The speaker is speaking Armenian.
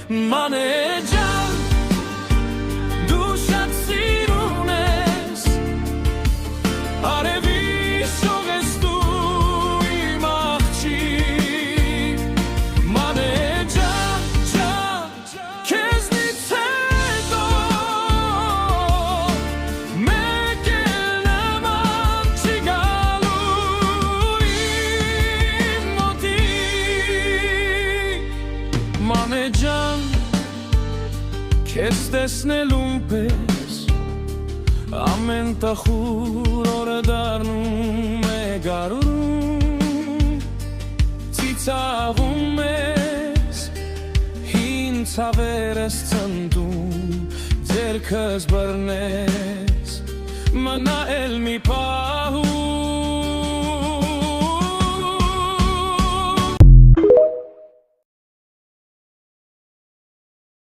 Մանեջան դու շատ սիրուն ես արևի շող ես դու իմ աղջիկ Մանեջան քեզնից հետո մեկ էլ նման չի գալու իմ մոտիկ Մանեջան Քեզ տեսնելուն պես ամեն տխուր օրը դառնում է գարուն Ծիծաղում ես հին ցավերս ցնդում ձեռքս բռնես մնա էլ մի պահ